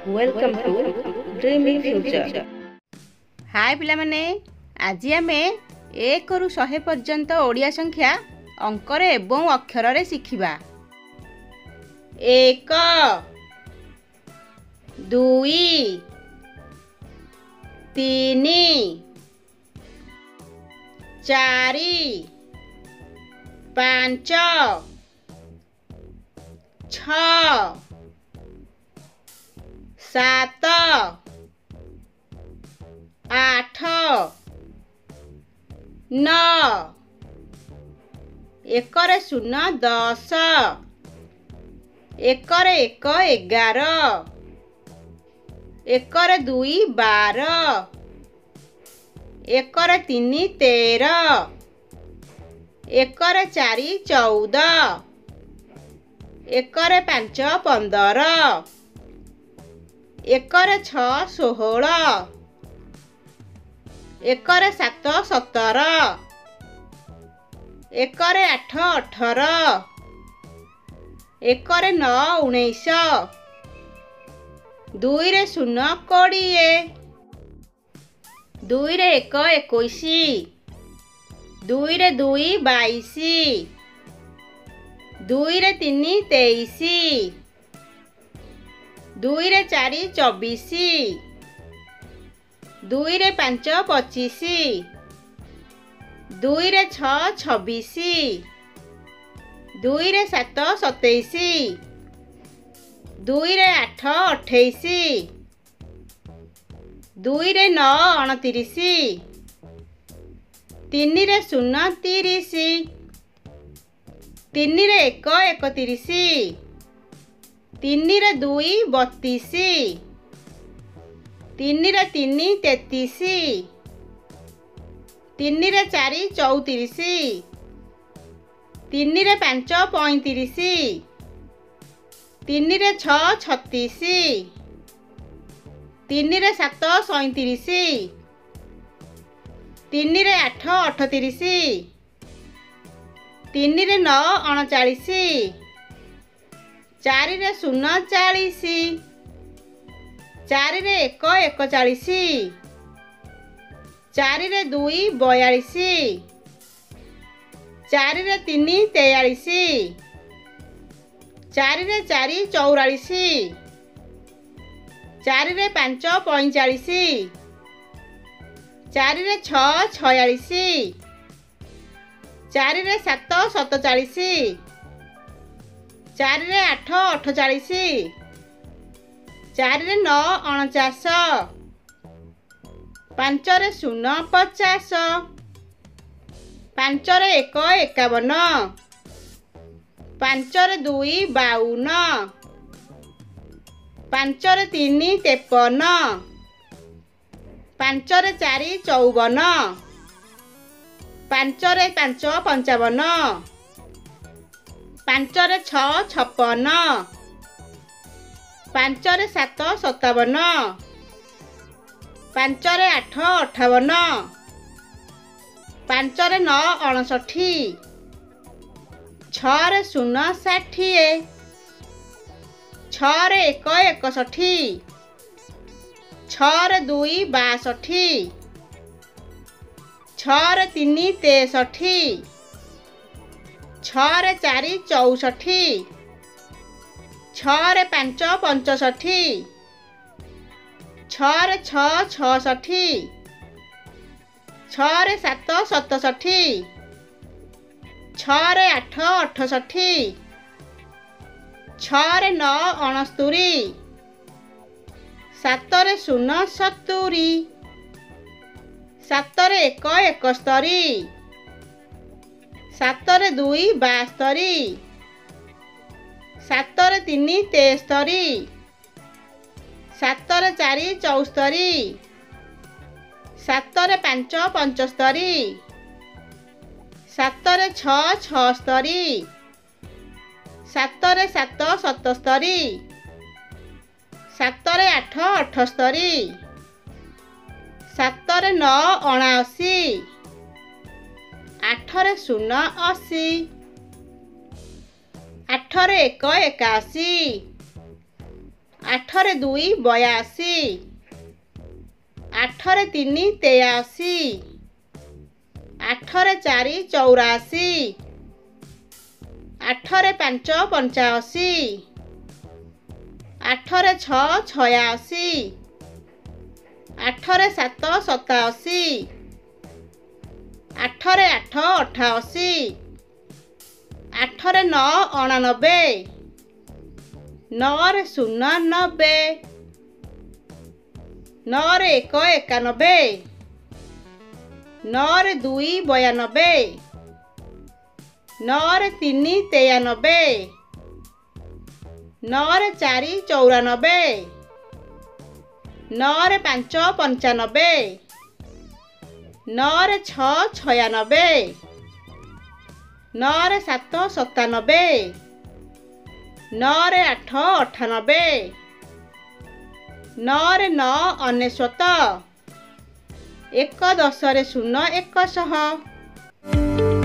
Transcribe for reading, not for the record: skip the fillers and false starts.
Welcome to dreaming future. Hi पिलामाने, आज आमे 1 ରୁ 100 पर्यंत ओडिया संख्या अंकरे एवं अक्षर शिखिबा। 1 2 3 4 5 6 7 8 9 एकरे 0 10 एकरे 1 11 एकरे 2 12 एकरे 3 13 एकरे 4 14 एकरे 5 15 एकरे 6 16 एकरे 7 17 एकरे 8 18 एकरे 9 19 2 रे 0 20 2 रे 1 21 2 रे 2 22 2 रे 3 23 2 रे 4 24 2 रे 5 25 2 रे 6 26 2 रे 7 27 2 रे 8 28 2 रे 9 29 3 रे 0 30 3 रे 1 31 3 रे 2 32 3 रे 3 33 3 रे 4 34 3 रे 5 35 3 रे 6 36 3 रे 7 37 3 रे 8 38 3 रे 9 39 4 रे 0 40 4 रे 1 41 4 रे 2 42 4 रे 3 43 4 रे 4 44 4 रे 5 45 4 रे 6 46 4 रे 7 47 4 रे 8 48 4 रे 9 49 5 रे 0 50 5 रे 1 51 5 रे 2 52 5 रे 3 53 5 रे 4 54 5 रे 5 55 5 रे 6 56 5 रे 7 57 5 रे 8 58 5 रे 9 59 6 रे 0 60 6 रे 1 61 6 रे 2 62 6 रे 3 63 6 रे 4 64 6 रे 5 65 6 रे 6 66 6 रे 7 67 6 रे 8 68 6 रे 9 69 7 रे 0 70 7 रे 1 71 7 रे 2 72 7 रे 3 73 7 रे 4 74 7 रे 5 75 7 रे 6 76 7 रे 7 77 7 रे 8 78 7 रे 9 79 8 रे 0 80 8 रे 1 81 ଆଠରେ 2 82, ଆଠରେ 3 83, ଆଠରେ 4 84, ଆଠରେ 5 85, ଆଠରେ 6 86, ଆଠରେ 7 87, ଆଠରେ 8 88, ଆଠରେ 9 99, ନଅରେ 0 90, ନଅରେ 1 91, ନଅରେ 2 92, ନଅରେ 3 93, ନଅରେ 4 94, ନଅରେ 5 95, ନଅରେ 6 96, ନଅରେ 7 97, ନଅରେ 8 98, ନଅରେ 9 99, 1 10ରେ 0 100।